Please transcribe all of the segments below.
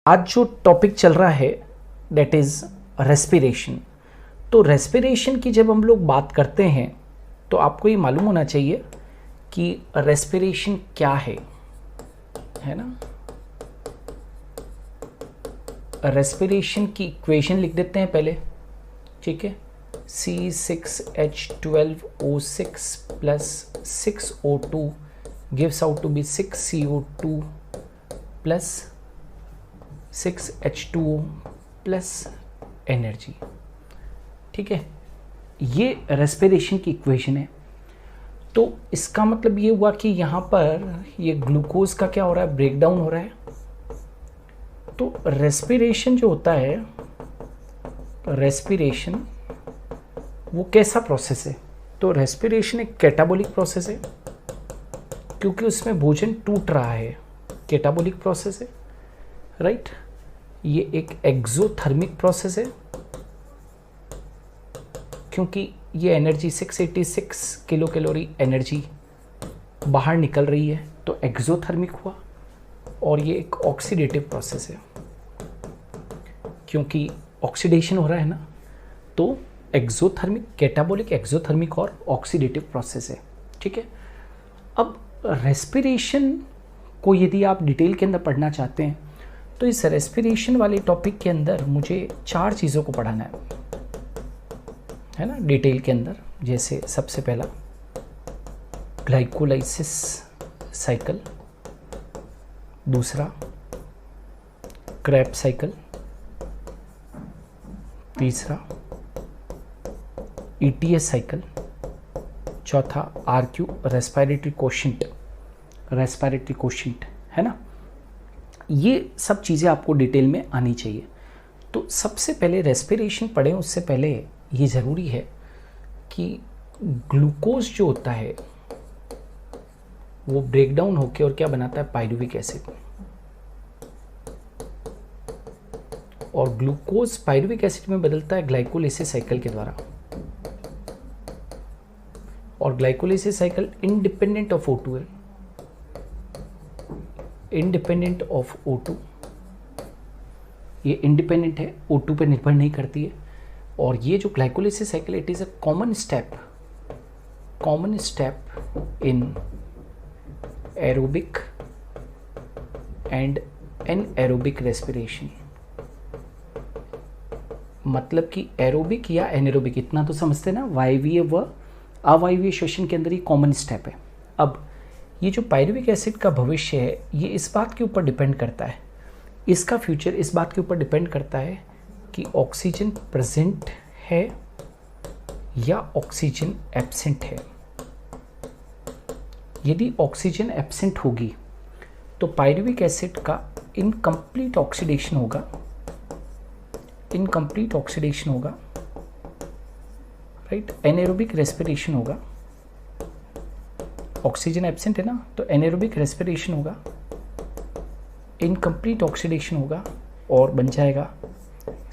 आज जो टॉपिक चल रहा है दैट इज़ रेस्पिरेशन। तो रेस्पिरेशन की जब हम लोग बात करते हैं तो आपको ये मालूम होना चाहिए कि रेस्पिरेशन क्या है ना। रेस्पिरेशन की इक्वेशन लिख देते हैं पहले, ठीक है। C6H12O6 plus 6O2 gives out to be 6CO2 plus 6H2O plus energy, ठीक है। ये रेस्पिरेशन की इक्वेशन है। तो इसका मतलब ये हुआ कि यहाँ पर ये ग्लूकोज का क्या हो रहा है, ब्रेक डाउन हो रहा है। तो रेस्पिरेशन जो होता है, रेस्पिरेशन वो कैसा प्रोसेस है? तो रेस्पिरेशन एक कैटाबोलिक प्रोसेस है क्योंकि उसमें भोजन टूट रहा है, कैटाबोलिक प्रोसेस है, राइट। ये एक एक्सोथर्मिक प्रोसेस है क्योंकि ये एनर्जी 686 किलो कैलोरी एनर्जी बाहर निकल रही है, तो एक्सोथर्मिक हुआ। और ये एक ऑक्सीडेटिव प्रोसेस है क्योंकि ऑक्सीडेशन हो रहा है ना। तो एक्सोथर्मिक, कैटाबोलिक, एक्सोथर्मिक और ऑक्सीडेटिव प्रोसेस है, ठीक है। अब रेस्पिरेशन को यदि आप डिटेल के अंदर पढ़ना चाहते हैं तो इस रेस्पिरेशन वाले टॉपिक के अंदर मुझे 4 चीज़ों को पढ़ाना है ना, डिटेल के अंदर। जैसे सबसे पहला ग्लाइकोलाइसिस साइकिल, दूसरा क्रेब्स साइकिल, तीसरा ETS साइकिल, चौथा RQ रेस्पिरेटरी कोशेंट है ना। ये सब चीज़ें आपको डिटेल में आनी चाहिए। तो सबसे पहले रेस्पिरेशन पढ़ें उससे पहले ये ज़रूरी है कि ग्लूकोज जो होता है वो ब्रेक डाउन होकर और क्या बनाता है, पायरुविक एसिड। और ग्लूकोज पायरुविक एसिड में बदलता है ग्लाइकोलाइसिस साइकिल के द्वारा। और glycolysis cycle independent of O2 है, इंडिपेंडेंट ऑफ O2। ये इंडिपेंडेंट है, O2 पे निर्भर नहीं करती है। और ये जो glycolysis cycle, it is a common step in aerobic and anaerobic respiration. मतलब कि एरोबिक या एनएरोबिक, इतना तो समझते ना, वायवीय व अवायवीय श्वसन के अंदर ये कॉमन स्टेप है। अब ये जो पायरुविक एसिड का भविष्य है ये इस बात के ऊपर डिपेंड करता है, इसका फ्यूचर इस बात के ऊपर डिपेंड करता है कि ऑक्सीजन प्रेजेंट है या ऑक्सीजन एब्सेंट है। यदि ऑक्सीजन एब्सेंट होगी तो पायरुविक एसिड का इनकम्प्लीट ऑक्सीडेशन होगा, राइट। एनारोबिक रेस्पिरेशन होगा, ऑक्सीजन एब्सेंट है ना, तो एनारोबिक रेस्पिरेशन होगा, इनकम्प्लीट ऑक्सीडेशन होगा और बन जाएगा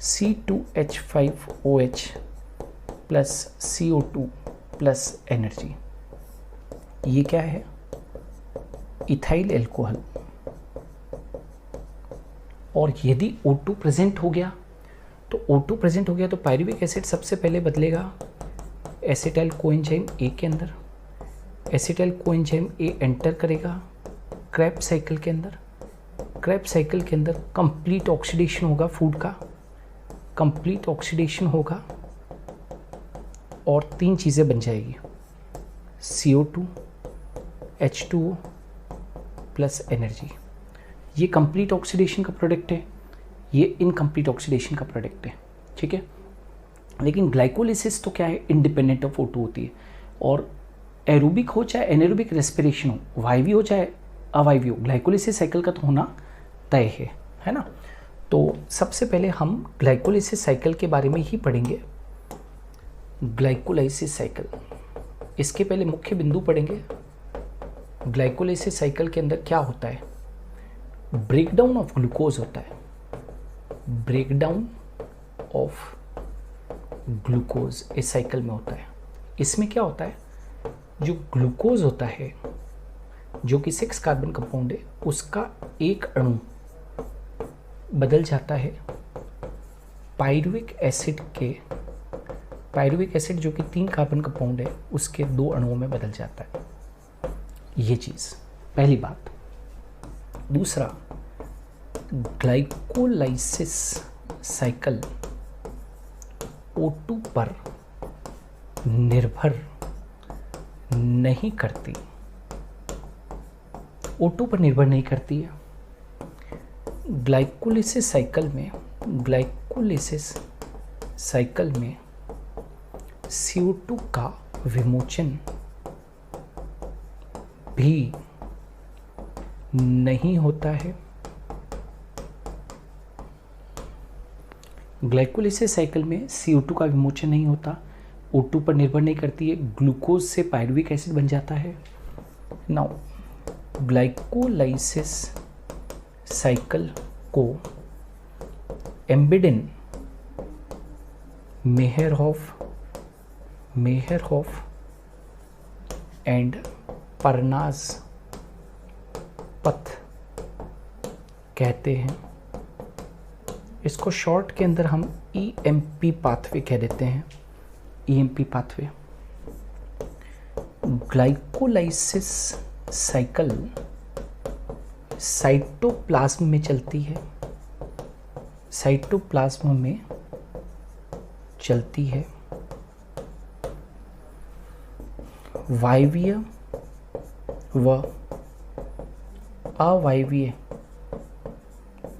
C2H5OH plus CO2 plus energy. ये क्या है, इथाइल एल्कोहल। और यदि O2 प्रेजेंट हो गया तो पायरुविक एसिड सबसे पहले बदलेगा एसिटाइल कोएंजाइम A के अंदर। एसिटाइल कोएंजाइम A एंटर करेगा क्रेब्स साइकिल के अंदर। क्रेब्स साइकिल के अंदर कंप्लीट ऑक्सीडेशन होगा, फूड का कंप्लीट ऑक्सीडेशन होगा और 3 चीज़ें बन जाएगी, CO2, H2O प्लस एनर्जी। ये कंप्लीट ऑक्सीडेशन का प्रोडक्ट है, ये इनकम्प्लीट ऑक्सीडेशन का प्रोडक्ट है, ठीक है। लेकिन ग्लाइकोलाइसिस तो क्या है, इंडिपेंडेंट ऑफ O2 होती है। और एरोबिक हो चाहे एनारोबिक रेस्पिरेशन हो, वायवीय हो चाहे अवायवीय हो, ग्लाइकोलाइसिस साइकिल का तो होना तय है ना। तो सबसे पहले हम ग्लाइकोलाइसिस साइकिल के बारे में ही पढ़ेंगे। ग्लाइकोलाइसिस साइकिल, इसके पहले मुख्य बिंदु पढ़ेंगे। ग्लाइकोलाइसिस साइकिल के अंदर क्या होता है, ब्रेकडाउन ऑफ ग्लूकोज होता है, ब्रेकडाउन ऑफ ग्लूकोज इस साइकिल में होता है। इसमें क्या होता है, जो ग्लूकोज होता है जो कि 6 कार्बन कंपाउंड है, उसका एक अणु बदल जाता है पायरुविक एसिड जो कि 3 कार्बन कंपाउंड है उसके 2 अणुओं में बदल जाता है। ये चीज़ पहली बात। दूसरा, ग्लाइकोलाइसिस साइकिल O2 पर निर्भर नहीं करती, O2 पर निर्भर नहीं करती है। ग्लाइकोलाइसिस साइकिल में CO2 का विमोचन भी नहीं होता है। ग्लाइकोलाइसिस साइकिल में CO2 का विमोचन नहीं होता, O2 पर निर्भर नहीं करती है, ग्लूकोज से पायरुविक एसिड बन जाता है। नाउ ग्लाइकोलाइसिस साइकिल को एम्बिडेन मेहरहोफ एंड परनाज पथ कहते हैं। इसको शॉर्ट के अंदर हम EMP पाथवे कह देते हैं। EMP pathway. Glycolysis cycle cytoplasm में चलती है, वायवीय व अवायवीय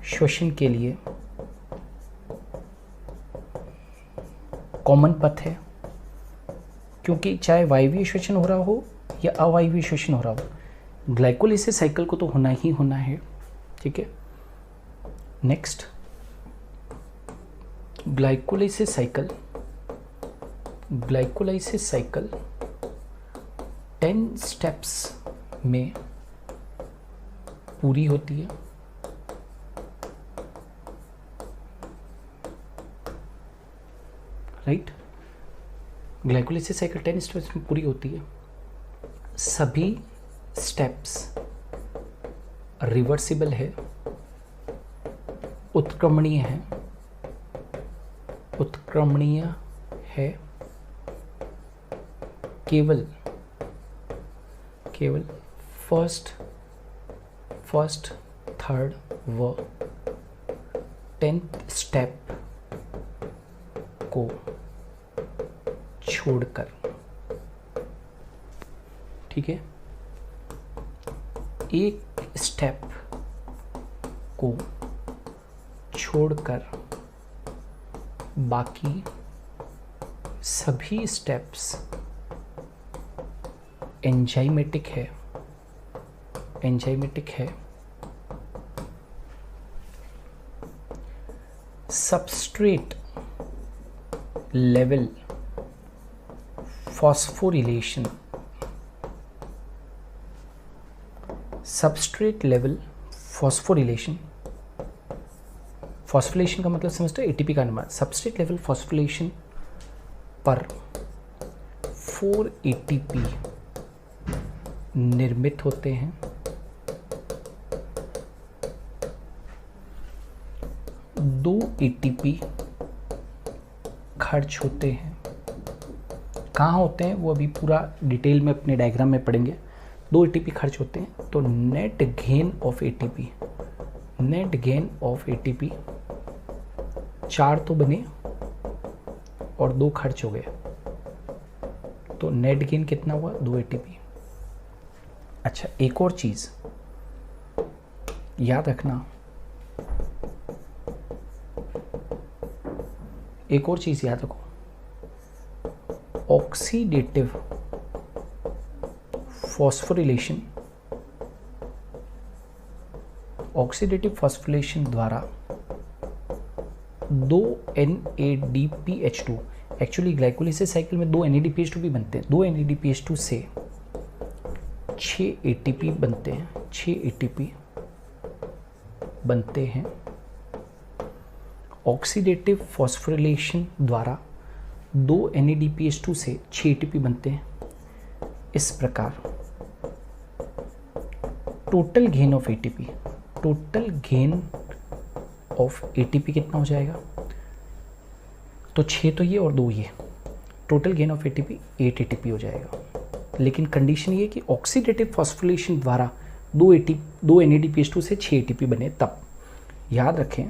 श्वसन के लिए कॉमन पथ है, क्योंकि चाहे वायवीय श्वसन हो रहा हो या अवायवीय श्वसन हो रहा हो, ग्लाइकोलाइसिस साइकिल को तो होना ही होना है। ठीक है। नेक्स्ट, ग्लाइकोलाइसिस साइकिल 10 स्टेप्स में पूरी होती है। राइट। ग्लाइकोलाइसिस साइकिल 10 स्टेप्स में पूरी होती है। सभी स्टेप्स रिवर्सिबल है, उत्क्रमणीय है, केवल फर्स्ट, थर्ड व 10th स्टेप को छोड़कर। ठीक है। एक स्टेप को छोड़कर बाकी सभी स्टेप्स एंजाइमेटिक है। सबस्ट्रेट लेवल फॉस्फोरिलेशन फॉस्फोरिलेशन का मतलब समझते हो ATP का अनुपात। सबस्ट्रेट लेवल फॉस्फोरिलेशन पर 4 ATP निर्मित होते हैं। 2 ATP खर्च होते हैं। कहाँ होते हैं वो अभी पूरा डिटेल में अपने डायग्राम में पढ़ेंगे। 2 ATP खर्च होते हैं, तो नेट गेन ऑफ ATP 4 तो बने और 2 खर्च हो गए, तो नेट गेन कितना हुआ? 2 ATP। अच्छा, एक और चीज याद रखना, रखो, ऑक्सीडेटिव फॉस्फोरिलेशन द्वारा 2 NADPH2, एक्चुअली ग्लाइकोलाइसिस साइकिल में 2 NADPH2 भी बनते हैं। 2 NADPH2 से 6 ATP बनते हैं। 6 ATP बनते हैं। ऑक्सीडेटिव फॉस्फोरिलेशन द्वारा 2 NADPH2 से 6 ATP बनते हैं। इस प्रकार टोटल गेन ऑफ एटीपी कितना हो जाएगा, तो 6 तो ये और 2 ये, total gain of ATP 8 ATP हो जाएगा। लेकिन कंडीशन ये कि ऑक्सीडेटिव फॉस्फोरिलेशन द्वारा 2 NADPH2 से 6 एटीपी बने तब। याद रखें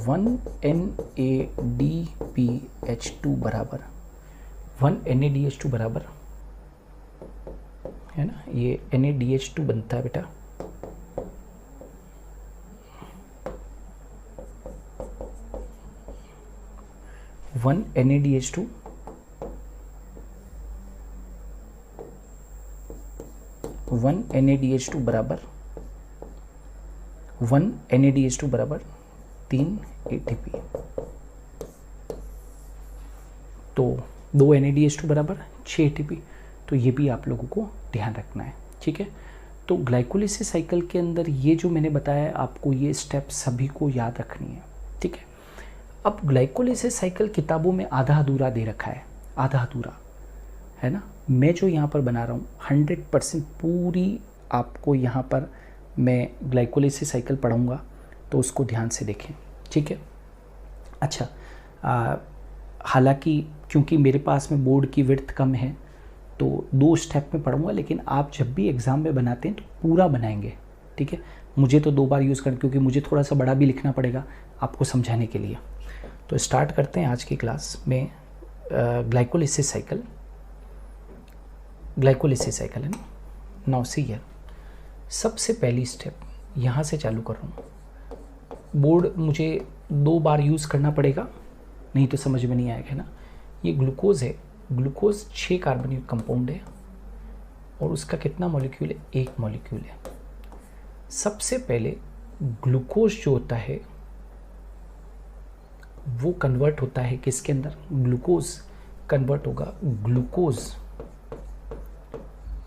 1 NADPH2 बराबर 1 NADH2 बराबर है ना, ये NADH2 बनता है बेटा 1 NADH2 1 NADH2 बराबर 1 NADH2 बराबर 3 ATP। तो 2 NADH2 बराबर 6 ATP। तो ये भी आप लोगों को ध्यान रखना है, ठीक है। तो ग्लाइकोलिसिस साइकिल के अंदर ये जो मैंने बताया आपको, ये स्टेप सभी को याद रखनी है, ठीक है। अब ग्लाइकोलिसिस साइकिल किताबों में आधा अधूरा दे रखा है, आधा अधूरा है ना। मैं जो यहाँ पर बना रहा हूँ 100% पूरी आपको यहाँ पर मैं ग्लाइकोलिसिस साइकिल पढ़ाऊँगा, तो उसको ध्यान से देखें, ठीक है। अच्छा, हालांकि क्योंकि मेरे पास में बोर्ड की विड्थ कम है तो 2 स्टेप में पढ़ूंगा, लेकिन आप जब भी एग्ज़ाम में बनाते हैं तो पूरा बनाएंगे, ठीक है। मुझे तो 2 बार यूज़ करना, क्योंकि मुझे थोड़ा सा बड़ा भी लिखना पड़ेगा आपको समझाने के लिए। तो स्टार्ट करते हैं आज की क्लास में ग्लाइकोलिसिस साइकिल है ना। नाउ सी हियर, सबसे पहली स्टेप यहाँ से चालू कर रहा हूँ। बोर्ड मुझे 2 बार यूज़ करना पड़ेगा, नहीं तो समझ में नहीं आएगा, है ना। ये ग्लूकोज है, ग्लूकोज 6 कार्बन युक्त कंपाउंड है और उसका कितना मॉलिक्यूल है, 1 मॉलिक्यूल है। सबसे पहले ग्लूकोज जो होता है वो कन्वर्ट होता है किसके अंदर, ग्लूकोज कन्वर्ट होगा ग्लूकोज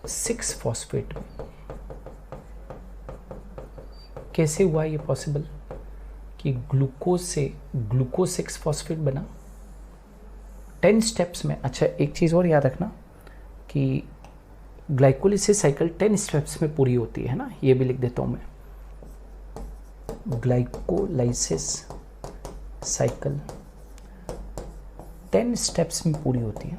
6 फॉस्फेट में। कैसे हुआ ये पॉसिबल कि ग्लूकोज से ग्लूकोज 6 फॉस्फेट बना, 10 स्टेप्स में। अच्छा, एक चीज़ और याद रखना कि ग्लाइकोलिसिस साइकिल 10 स्टेप्स में पूरी होती है ना, ये भी लिख देता हूँ मैं। ग्लाइकोलाइसिस साइकिल 10 स्टेप्स में पूरी होती है।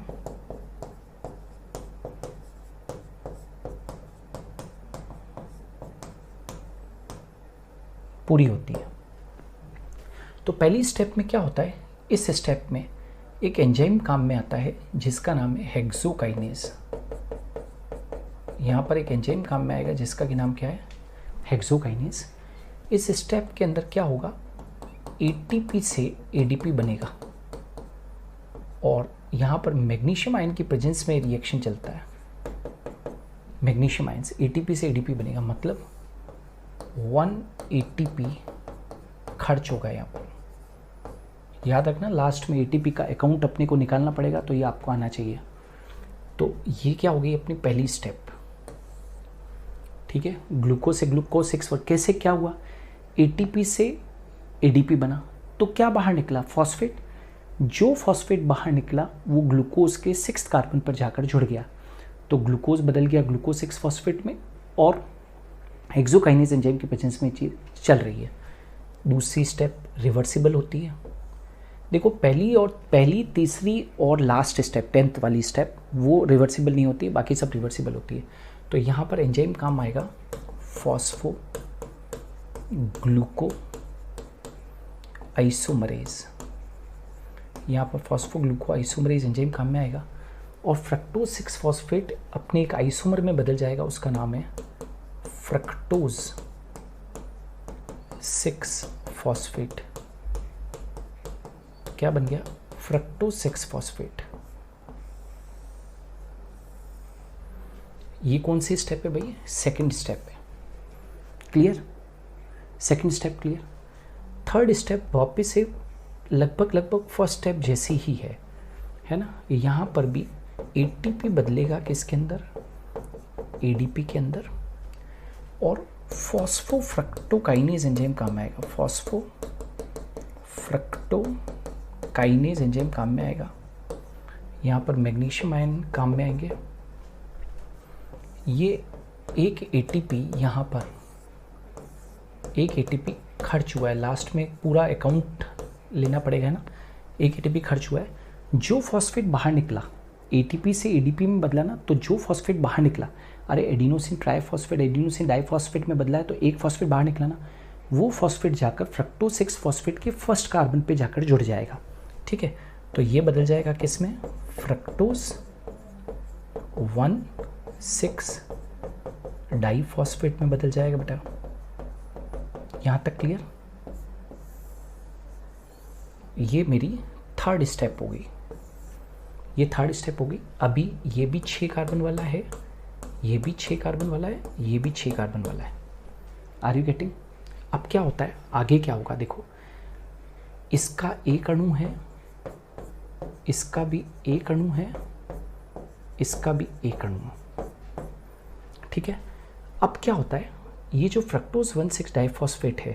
तो पहली स्टेप में क्या होता है, इस स्टेप में एक एंजाइम काम में आता है जिसका नाम है हेक्सोकाइनेज। यहाँ पर एक एंजाइम काम में आएगा जिसका कि नाम क्या है, हेक्सोकाइनेज। इस स्टेप के अंदर क्या होगा, एटीपी से एडीपी बनेगा और यहाँ पर मैग्नीशियम आयन की प्रेजेंस में रिएक्शन चलता है। मैग्नीशियम आयन से एटीपी से एडीपी बनेगा, मतलब 1 एटीपी खर्च होगा यहाँ पर। याद रखना, लास्ट में एटीपी का अकाउंट अपने को निकालना पड़ेगा, तो ये आपको आना चाहिए। तो ये क्या हो गई अपनी पहली स्टेप, ठीक है। ग्लूकोज से ग्लूकोज 6, कैसे क्या हुआ, एटीपी से एडीपी बना, तो क्या बाहर निकला, फॉस्फेट। जो फॉस्फेट बाहर निकला वो ग्लूकोज के 6 कार्बन पर जाकर जुड़ गया, तो ग्लूकोज बदल गया ग्लूकोज 6 फॉस्फेट में और हेक्सोकाइनेज एंजाइम की प्रेजेंस में चीज चल रही है। दूसरी स्टेप रिवर्सिबल होती है। देखो, पहली तीसरी और लास्ट स्टेप 10th वाली स्टेप वो रिवर्सिबल नहीं होती है, बाकी सब रिवर्सिबल होती है। तो यहाँ पर एंजाइम काम आएगा फॉस्फो ग्लूको आइसोमरेज। यहाँ पर फॉस्फो ग्लूको आइसोमरेज एंजाइम काम में आएगा और फ्रक्टोज 6 फॉस्फेट अपने एक आइसोमर में बदल जाएगा, उसका नाम है फ्रक्टोज 6 फॉस्फेट। क्या बन गया, फ्रक्टोज 6 फॉस्फेट। ये कौन सी स्टेप है भाई, सेकंड स्टेप है, clear. Second step clear. Third step वापस से लगभग फर्स्ट स्टेप जैसी ही है ना। यहाँ पर भी एटीपी बदलेगा किसके अंदर, एडीपी के अंदर, और फॉस्फोफ्रक्टोकाइनेज एंजाइम काम में आएगा। फॉस्फोफ्रक्टोकाइनेज एंजाइम काम में आएगा। यहाँ पर मैग्नीशियम आयन काम में आएंगे। ये एक एटीपी यहाँ पर एक एटीपी खर्च हुआ है, लास्ट में पूरा अकाउंट लेना पड़ेगा ना, एक एटीपी खर्च हुआ है, जो फॉस्फेट बाहर निकला एटीपी से एडीपी में बदला ना, तो जो फॉस्फेट बाहर निकला, अरे एडिनोसिन ट्राइफॉस्फेट एडिनोसिन डाइफॉस्फेट में बदला है तो एक फॉस्फेट बाहर निकला ना, वो फॉस्फेट जाकर फ्रक्टोज 6 फॉस्फेट के फर्स्ट कार्बन पे जाकर जुड़ जाएगा। ठीक है, तो ये बदल जाएगा किस में, फ्रक्टोज 1,6 डाइफॉस्फेट में बदल जाएगा बेटा। यहाँ तक क्लियर? ये मेरी थर्ड स्टेप हो गई, ये थर्ड स्टेप होगी। अभी ये भी 6 कार्बन वाला है, ये भी 6 कार्बन वाला है, ये भी 6 कार्बन वाला है। Are you getting? अब क्या होता है, आगे क्या होगा देखो, इसका एक अणु है, इसका भी एक अणु है, इसका भी एक अणु है। ठीक है, अब क्या होता है, ये जो फ्रक्टोज 1,6 डाइफॉस्फेट है,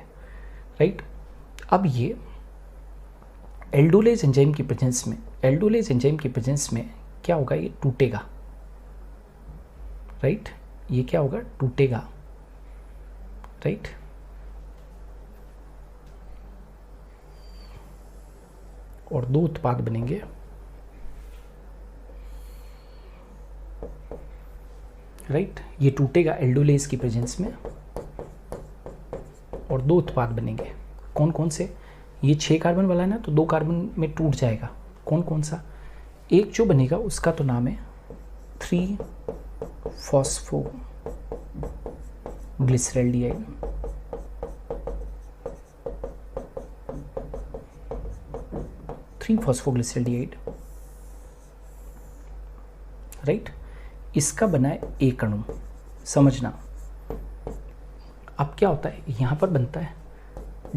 राइट, अब ये एल्डोलेज एंजाइम की प्रेजेंस में, एल्डोलेज एंजाइम की प्रेजेंस में क्या होगा, ये टूटेगा, राइट, ये क्या होगा, टूटेगा, राइट। और 2 उत्पाद बनेंगे, राइट, ये टूटेगा एल्डोलेज की प्रेजेंस में और 2 उत्पाद बनेंगे। कौन कौन से, ये 6 कार्बन वाला है ना, तो 2 कार्बन में टूट जाएगा। कौन कौन सा, एक जो बनेगा उसका तो नाम है 3-फॉस्फोग्लिसरैल्डिहाइड, राइट, इसका बना है एक अणु, समझना। अब क्या होता है, यहां पर बनता है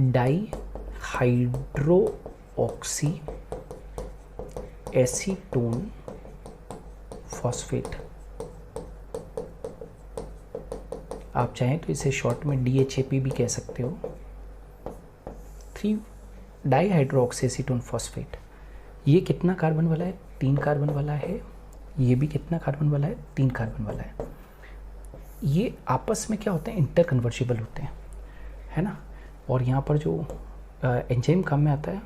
डाईहाइड्रोऑक्सी एसीटोन फॉस्फेट। आप चाहें तो इसे शॉर्ट में DHAP भी कह सकते हो, 3 डाईहाइड्रोऑक्सी एसीटोन फॉस्फेट। ये कितना कार्बन वाला है, 3 कार्बन वाला है। ये भी कितना कार्बन वाला है, 3 कार्बन वाला है। ये आपस में क्या होते हैं, इंटरकन्वर्जिबल होते हैं, है ना। और यहाँ पर जो एंजाइम काम में आता है,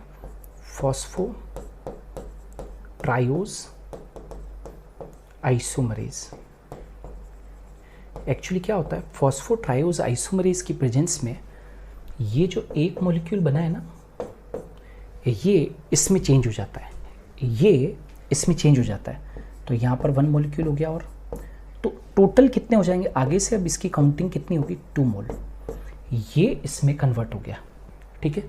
फॉस्फो ट्रायोज आइसोमरेज। एक्चुअली क्या होता है, फॉस्फो ट्रायोज आइसोमरेज की प्रेजेंस में ये जो एक मॉलिक्यूल बना है ना, ये इसमें चेंज हो जाता है, ये इसमें चेंज हो जाता है। तो यहाँ पर 1 मॉलिक्यूल हो गया, और तो टोटल कितने हो जाएंगे आगे से, अब इसकी काउंटिंग कितनी होगी, 2 मोल। ये इसमें कन्वर्ट हो गया। ठीक है,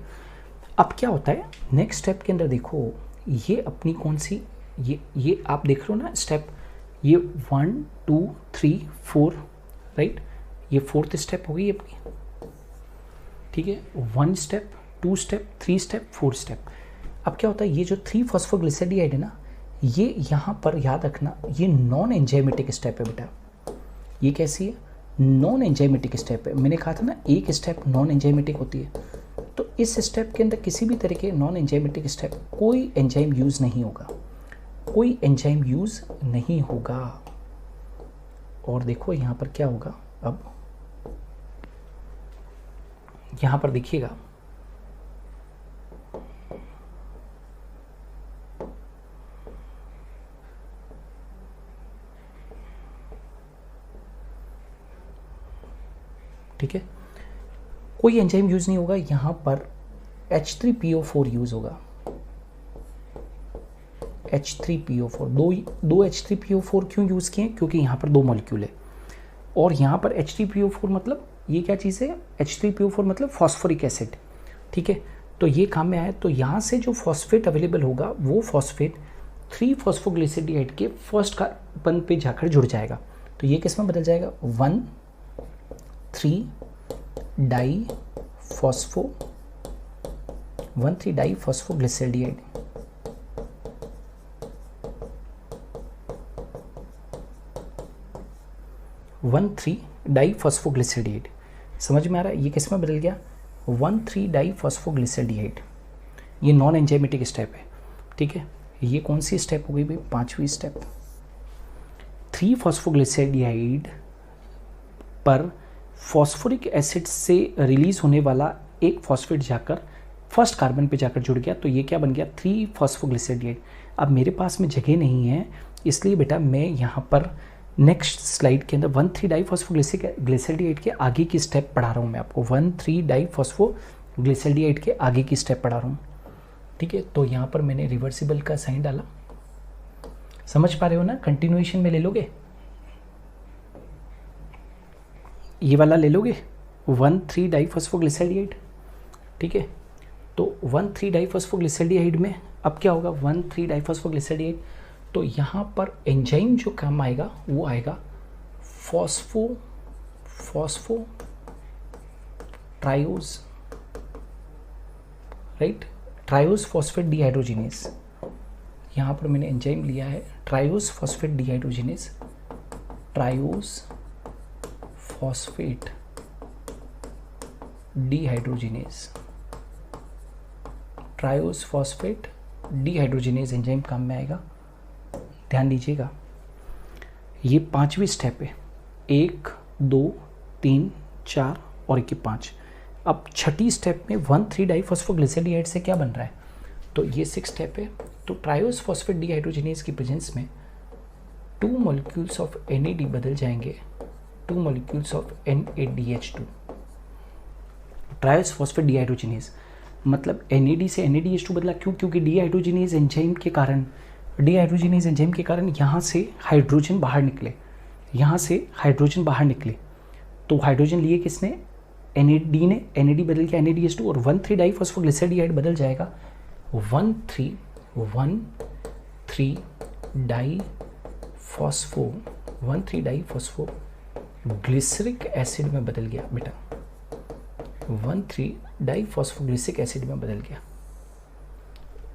अब क्या होता है नेक्स्ट स्टेप के अंदर, देखो ये अपनी कौन सी, ये आप देख रहे हो ना स्टेप, ये 1 2 3 4, राइट, ये 4th स्टेप हो गई अपनी। ठीक है, 1 स्टेप 2 स्टेप 3 स्टेप 4 स्टेप। अब क्या होता है, ये जो 3-फॉस्फोग्लिसरैल्डिहाइड है ना, ये यहाँ पर याद रखना, ये नॉन एंजाइमेटिक स्टेप है बेटा। ये कैसी है, नॉन एंजाइमेटिक स्टेप है। मैंने कहा था ना एक स्टेप नॉन एंजाइमेटिक होती है, तो इस स्टेप के अंदर किसी भी तरह के नॉन एंजाइमेटिक स्टेप, कोई एंजाइम यूज़ नहीं होगा, कोई एंजाइम यूज़ नहीं होगा। और देखो यहाँ पर क्या होगा, अब यहाँ पर देखिएगा, ठीक है, कोई एंजाइम यूज़ नहीं होगा। यहाँ पर H3PO4 यूज़ होगा, H3PO4, दो H3PO4 क्यों यूज़ किए, क्योंकि यहाँ पर 2 मॉलिक्यूल है। और यहाँ पर H3PO4 मतलब ये क्या चीज़ है, H3PO4 मतलब फॉस्फोरिक एसिड। ठीक है, तो ये काम में आया, तो यहाँ से जो फॉस्फेट अवेलेबल होगा वो फॉस्फेट 3-फॉस्फोग्लिसरैल्डिहाइड के फर्स्ट कार्बन पे जाकर जुड़ जाएगा। तो ये किस में बदल जाएगा, 1,3 डाईफॉस्फोग्लिसरैल्डिहाइड। डाईफॉस्फोग्लिसरैल्डिहाइड, समझ में आ रहा है, ये किस में बदल गया, 1,3 डाईफॉस्फोग्लिसरैल्डिहाइड। ये नॉन एंजाइमेटिक स्टेप है। ठीक है, ये कौन सी स्टेप हो गई भाई, 5वीं स्टेप। 3-फॉस्फोग्लिसरैल्डिहाइड पर फॉस्फोरिक एसिड से रिलीज होने वाला एक फॉस्फेट जाकर फर्स्ट कार्बन पे जाकर जुड़ गया, तो ये क्या बन गया 3 फॉस्फोग्लिसरेडिएट। अब मेरे पास में जगह नहीं है, इसलिए बेटा मैं यहाँ पर नेक्स्ट स्लाइड के अंदर 1,3 डाइफॉस्फोग्लिसरेडिएट के आगे की स्टेप पढ़ा रहा हूँ मैं आपको। 1,3 डाइफॉस्फोग्लिसरेडिएट के आगे की स्टेप पढ़ा रहा हूँ, ठीक है। तो यहाँ पर मैंने रिवर्सिबल का साइन डाला, समझ पा रहे हो ना? कंटिन्यूएशन में ले लोगे, ये वाला ले लोगे 1,3 डाइफॉस्फोग्लिसरेडिएट, ठीक है। तो 1,3 डाइफॉस्फोग्लिसरेडिएट में अब क्या होगा 1,3 डाइफॉस्फोग्लिसरेडिएट, तो यहाँ पर एंजाइम जो काम आएगा वो आएगा phospho triose, right, triose phosphate dehydrogenase. यहाँ पर मैंने एंजाइम लिया है triose phosphate dehydrogenase, triose phosphate dehydrogenase, triose phosphate dehydrogenase enzyme काम में आएगा। ध्यान दीजिएगा, ये 5वीं स्टेप है, 1, 2, 3, 4 और 1 5। अब 6ठी स्टेप में 1,3 डाइफॉस्फोग्लिसरेडिएट से क्या बन रहा है, तो ये 6 स्टेप है। तो ट्रायोज फॉस्फेट डिहाइड्रोजिनेज की प्रेजेंस में 2 मॉलिक्यूल्स ऑफ NAD बदल जाएंगे 2 molecules of NADH2। Triose phosphate dehydrogenase मतलब NAD से NADH2 बदला, क्यों? क्योंकि डिहाइड्रोजिनेज एंजाइम के कारण यहाँ से हाइड्रोजन बाहर निकले, तो हाइड्रोजन लिए किसने? NAD ने, NAD बदल गया NADH2 और 1,3 डाइफॉस्फोग्लिसरेडिएट बदल जाएगा 1,3 डाइफॉस्फोग्लिसरिक एसिड में बदल गया बेटा, 1,3 डाइफॉस्फोग्लिसरिक एसिड में बदल गया।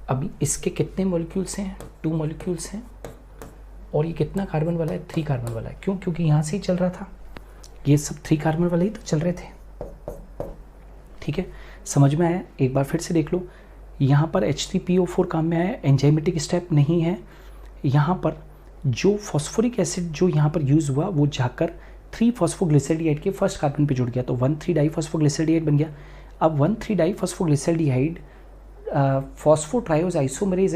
अभी इसके कितने मॉलिक्यूल्स हैं? 2 मॉलिक्यूल्स हैं, और ये कितना कार्बन वाला है? 3 कार्बन वाला है। क्यों? क्योंकि यहाँ से ही चल रहा था, ये सब 3 कार्बन वाले ही तो चल रहे थे, ठीक है। समझ में आया? एक बार फिर से देख लो, यहाँ पर H3PO4 काम में आया, एंजाइमेटिक स्टेप नहीं है। यहाँ पर जो फॉस्फोरिक एसिड जो यहाँ पर यूज़ हुआ वो जाकर 3 फॉस्फोग्लिसरेडिएट के फर्स्ट कार्बन पे जुड़ गया, तो 1,3 डाइफॉस्फोग्लिसरेडिएट बन गया। अब 1,3 डाइफॉस्फोग्लिसरेडिएट फॉस्फोट्रायोज आइसोमरेज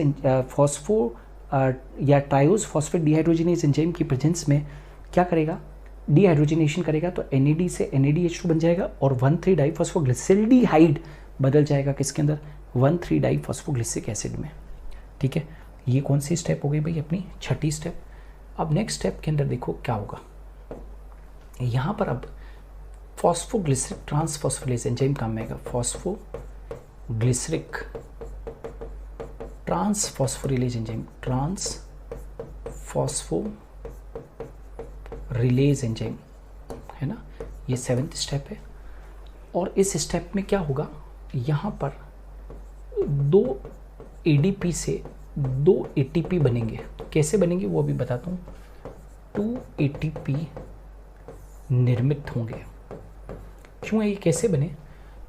या ट्रायोज फॉस्फेट डिहाइड्रोजिनेज एंजाइम की प्रेजेंस में क्या करेगा? डिहाइड्रोजिनेशन करेगा, तो NAD से NADH2 बन जाएगा और 1,3 डाइफॉस्फोग्लिसरेडिहाइड बदल जाएगा किसके अंदर? 1,3 डाइफॉस्फोग्लिसरिक एसिड में, ठीक है। ये कौन सी स्टेप हो गई भाई? अपनी 6ठी स्टेप। अब नेक्स्ट स्टेप के अंदर देखो क्या होगा, यहाँ पर अब फॉस्फोग्लिसरिक ट्रांसफॉस्फोरेलेज एंजाइम काम में आएगा, फॉस्फोग्लिसरिक ट्रांसफॉस्फोरेलेज एंजाइम, ट्रांसफॉस्फोरेलेज एंजाइम, है ना। ये 7th स्टेप है। और इस स्टेप में क्या होगा, यहाँ पर 2 ADP से 2 ATP बनेंगे। कैसे बनेंगे वो भी बताता हूँ। 2 ATP निर्मित होंगे। क्यों है ये, कैसे बने?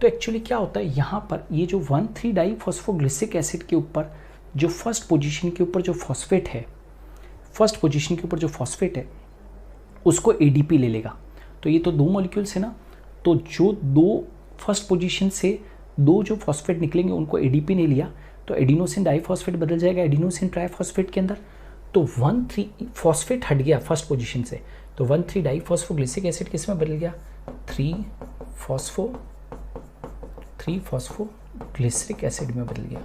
तो एक्चुअली क्या होता है, यहाँ पर ये जो 1,3 डाइफॉस्फोग्लिसरिक एसिड के ऊपर जो फर्स्ट पोजीशन के ऊपर जो फॉस्फेट है, उसको ADP ले लेगा। तो ये तो 2 मॉलिक्यूल्स है ना, तो जो 2 फर्स्ट पोजीशन से 2 जो फॉस्फेट निकलेंगे उनको ADP ने लिया, तो एडिनोसिन डाइफॉस्फेट बदल जाएगा एडिनोसिन ट्राइफॉस्फेट के अंदर। तो 1,3 फॉस्फेट हट गया फर्स्ट पोजीशन से, तो 1,3 डाइफॉस्फोग्लिसरिक एसिड किस में बदल गया? 3 फॉस्फोग्लिसरिक एसिड में बदल गया।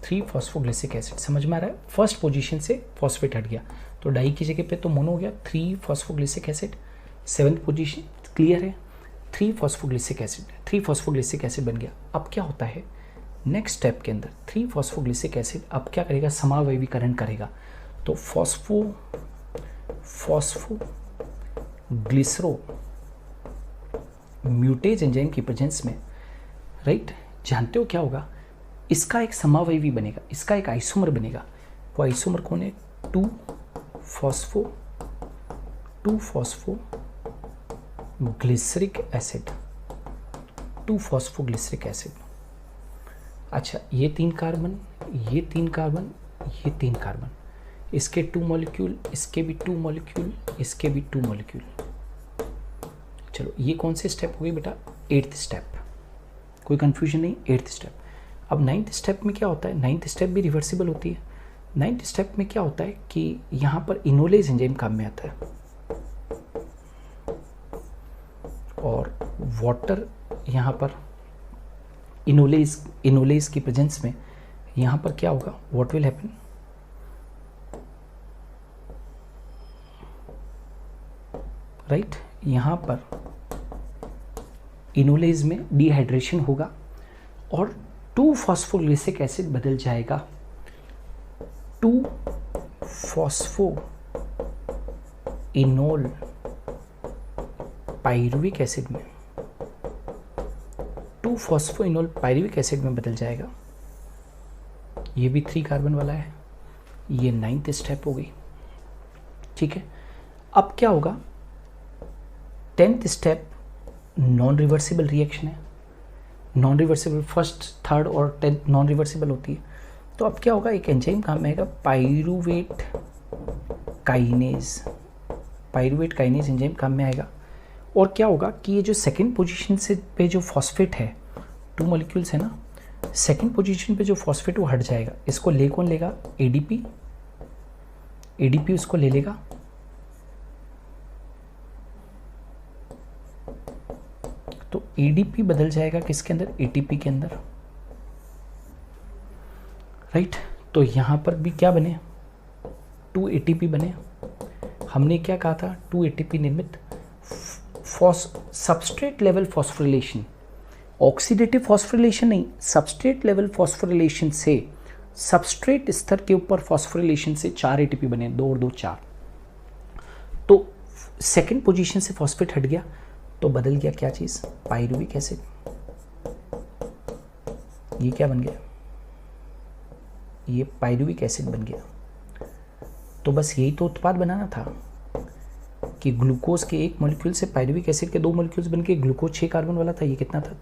3 फॉस्फोग्लिसरिक एसिड, समझ में आ रहा है? फर्स्ट पोजीशन से फॉस्फेट हट गया, तो डाई की जगह पे तो मोनो हो गया, 3 phosphoglyceric acid. 7th position clear है, 3 फॉस्फोग्लिसरिक एसिड बन गया। अब क्या होता है नेक्स्ट स्टेप के अंदर, 3 फॉस्फोग्लिसरिक एसिड अब क्या करेगा? समावयवीकरण करेगा। तो फॉस्फोग्लिसरो म्यूटेज एंजाइम की प्रेजेंस में, राइट, जानते हो क्या होगा? इसका एक समावयवी बनेगा, इसका एक आइसोमर बनेगा। वो आइसोमर कौन है? 2 फॉस्फोग्लिसरिक एसिड। अच्छा, ये 3 कार्बन, ये 3 कार्बन, ये 3 कार्बन, इसके 2 मॉलिक्यूल, इसके भी 2 मॉलिक्यूल, इसके भी 2 मॉलिक्यूल, चलो ये कौन से स्टेप हो गई बेटा, 8th स्टेप, कोई कंफ्यूजन नहीं, 8th स्टेप। अब 9th स्टेप में क्या होता है, 9th स्टेप भी रिवर्सिबल होती है। 9th स्टेप में क्या होता है कि यहाँ पर इनोलेज एंजाइम काम में आता है और वाटर यहाँ पर इनोलेज की प्रेजेंस में यहाँ पर क्या होगा, व्हाट विल हैपन, राइट, यहाँ पर इनोलेज में डिहाइड्रेशन होगा और 2-फॉस्फोग्लिसरिक एसिड बदल जाएगा 2-फॉस्फोइनोल पाइरुविक एसिड में, 2-फॉस्फोइनोल पाइरुविक एसिड में बदल जाएगा। ये भी 3 कार्बन वाला है, ये 9th स्टेप हो गई, ठीक है। अब क्या होगा, 10th step non reversible reaction है, नॉन रिवर्सिबल, फर्स्ट, थर्ड और 10th नॉन रिवर्सिबल होती है। तो अब क्या होगा, एक एंजाइम काम में आएगा पाइरुवेट काइनेज एंजाइम काम में आएगा। और क्या होगा कि ये जो सेकंड पोजीशन से पे जो फॉस्फेट है, 2 मॉलिक्यूल्स है ना, सेकंड पोजीशन पे जो फॉस्फेट वो हट जाएगा, इसको ले कौन लेगा, एडीपी उसको ले लेगा, तो एडीपी बदल जाएगा किसके अंदर, एटीपी के अंदर, राइट। तो यहाँ पर भी क्या बने, 2 एटीपी बने। हमने क्या कहा था, 2 एटीपी निर्मित substrate level phosphorylation, oxidative phosphorylation नहीं, सबस्ट्रेट लेवल फॉस्फोरिलेशन से, सबस्ट्रेट स्तर के ऊपर फॉस्फोरिलेशन से 4 एटीपी बने, 2 और 2 4। तो सेकंड पोजीशन से फॉस्फेट हट गया तो बदल गया क्या चीज, पाइरुविक एसिड। ये क्या बन गया, ये पाइरुविक एसिड बन गया। तो बस यही तो उत्पाद बनाना था कि ग्लूकोज के एक मॉलिक्यूल से पाइरुविक एसिड के 2 मॉलिक्यूल्स बन के ग्लूकोज 6 कार्बन वाला था। ये कितना था,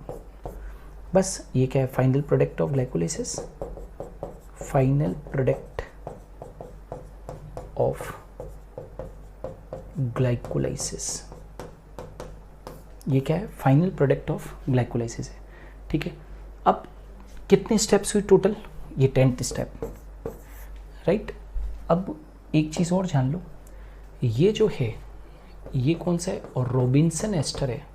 बस ये क्या है, final product of glycolysis, final product of glycolysis, ये क्या है, फाइनल प्रोडक्ट ऑफ ग्लाइकोलाइसिस है, ठीक है। अब कितने स्टेप्स हुई टोटल, ये 10th स्टेप, राइट। अब एक चीज़ और जान लो, ये जो है ये कौन सा है, और रॉबिन्सन एस्टर है,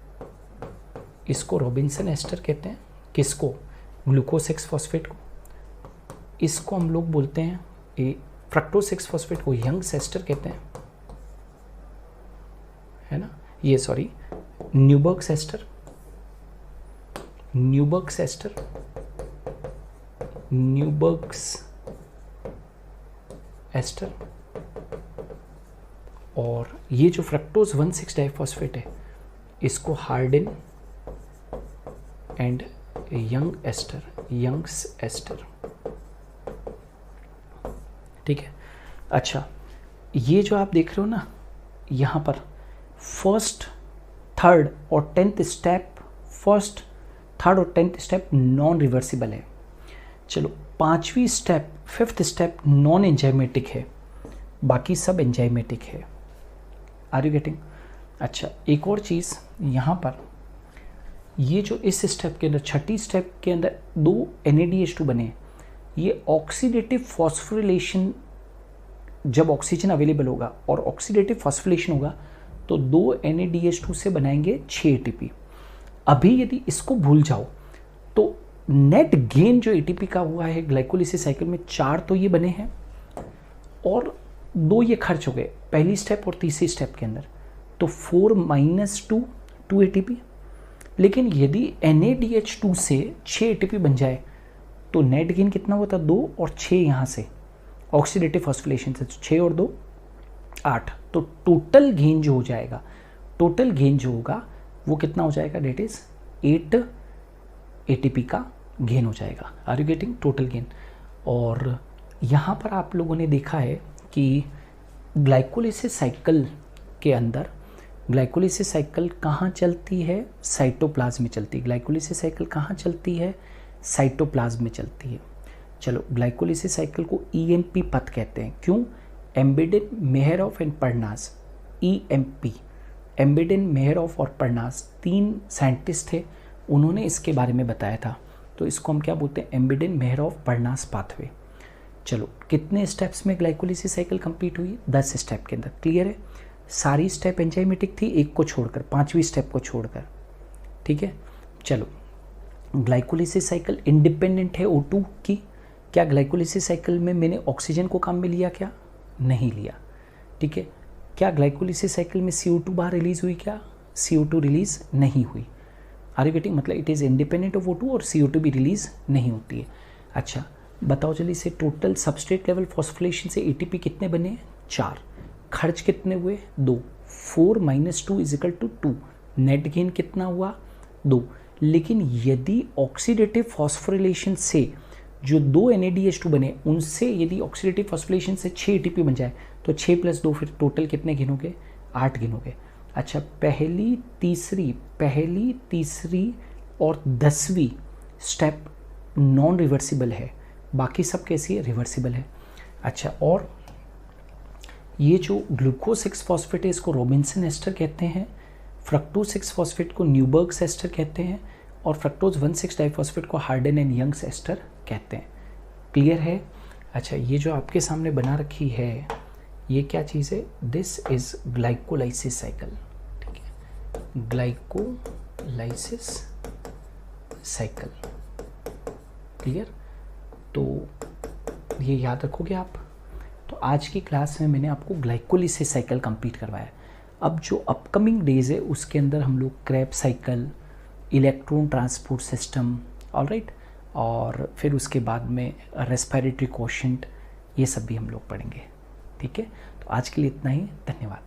इसको रॉबिन्सन एस्टर कहते हैं, किसको, ग्लूकोज 6 फॉस्फेट को। इसको हम लोग बोलते हैं, ये फ्रक्टोज 6 फॉस्फेट को यंग्स एस्टर कहते हैं, है ना, ये सॉरी न्यूबर्ग्स एस्टर, न्यूबर्ग्स एस्टर। और ये जो फ्रक्टोज 1,6 डाइफॉस्फेट है, इसको हार्डिन एंड यंग्स एस्टर, ठीक है। अच्छा, ये जो आप देख रहे हो ना, यहाँ पर फर्स्ट, थर्ड और 10th स्टेप, फर्स्ट, थर्ड और 10th स्टेप नॉन रिवर्सिबल है। चलो 5वीं step, 5th step non enzymatic है, बाकी सब एंजाइमेटिक है। Are you getting? अच्छा, एक और चीज़ यहाँ पर, ये जो इस स्टेप के अंदर, 6ठी स्टेप के अंदर 2 NADH2 बने, ये ऑक्सीडेटिव फॉस्फोरिलेशन, जब ऑक्सीजन अवेलेबल होगा और ऑक्सीडेटिव फॉस्फोरिलेशन होगा तो 2 NADH2 से बनाएंगे 6 ATP। अभी यदि इसको भूल जाओ तो नेट गेन जो ATP का हुआ है ग्लाइकोलाइसिस साइकिल में, 4 तो ये बने हैं और 2 ये खर्च हो गए पहली स्टेप और तीसरी स्टेप के अंदर, तो 4 - 2 ATP। लेकिन यदि NADH2 से 6 ATP बन जाए तो नेट गेन कितना होता है, 2 और 6 यहाँ से ऑक्सीडेटिव फॉस्फोरिलेशन से, 6 और 2 8। तो टोटल गेन जो हो जाएगा, टोटल गेन जो होगा वो कितना हो जाएगा, डेट इज 8 ATP का गेन हो जाएगा। Are you getting? Total gain. और यहाँ पर आप लोगों ने देखा है कि ग्लाइकोलाइसिस साइकिल के अंदर, ग्लाइकोलाइसिस साइकिल कहाँ चलती है, साइटोप्लाज्म में चलती है। ग्लाइकोलाइसिस साइकिल कहाँ चलती है, साइटोप्लाज्म में चलती है। चलो, ग्लाइकोलाइसिस साइकिल को EMP पथ कहते हैं। क्यों? एम्बेडेड मेहरॉफ एंड पर्नास, EMP, एम्बिडेन, मेहरॉफ और परनास 3 साइंटिस्ट थे, उन्होंने इसके बारे में बताया था। तो इसको हम क्या बोलते हैं, एम्बिडेन, मेहरॉफ, परनास पाथवे। चलो कितने स्टेप्स में ग्लाइकोलिसिस साइकिल कंप्लीट हुई, 10 स्टेप के अंदर। क्लियर है, सारी स्टेप एंजाइमेटिक थी, एक को छोड़कर, 5वीं स्टेप को छोड़कर। ठीक है, चलो ग्लाइकोलिसिस साइकिल इंडिपेंडेंट है O2 की। क्या ग्लाइकोलिसिस साइकिल में मैंने ऑक्सीजन को काम में लिया, क्या नहीं लिया। ठीक है, क्या ग्लाइकोलिसिस साइकिल में CO2 बाहर रिलीज हुई, क्या CO2 रिलीज नहीं हुई। आर यू गेटिंग, मतलब it is independent of O2 और CO2 भी रिलीज नहीं होती है। अच्छा बताओ जल्दी से, टोटल सबस्ट्रेट लेवल फॉस्फोरिलेशन से ATP कितने बने, 4। खर्च कितने हुए, 2। 4 - 2 = 2। नेट गेन कितना हुआ, 2। लेकिन यदि ऑक्सीडेटिव फॉस्फोरिलेशन से जो 2 NADH2 बने, उनसे यदि ऑक्सीडेटिव फॉस्फोरिलेशन से 6 ATP बन जाए तो 6 + 2 फिर टोटल कितने गिनोगे, 8 गिनोगे। अच्छा पहली, तीसरी और 10वीं स्टेप नॉन रिवर्सिबल है, बाकी सब कैसी है, रिवर्सिबल है। अच्छा और ये जो ग्लूकोज 6 फॉस्फेट है इसको रॉबिन्सन एस्टर कहते हैं, फ्रक्टोज 6 फॉस्फेट को न्यूबर्ग्स एस्टर कहते हैं और फ्रक्टोज 1,6 डाइफॉस्फेट को हार्डन एंड यंग्स एस्टर कहते हैं। क्लियर है। अच्छा ये जो आपके सामने बना रखी है ये क्या चीज़ है, दिस इज ग्लाइकोलाइसिस साइकिल। ठीक है, ग्लाइकोलाइसिस साइकिल। क्लियर, तो ये याद रखोगे आप। तो आज की क्लास में मैंने आपको ग्लाइकोलिसिस साइकिल कंप्लीट करवाया। अब जो अपकमिंग डेज है उसके अंदर हम लोग Krebs cycle, electron transport system, alright, और फिर उसके बाद में रेस्पिरेटरी क्वोशेंट, ये सब भी हम लोग पढ़ेंगे। ठीक है, तो आज के लिए इतना ही, धन्यवाद।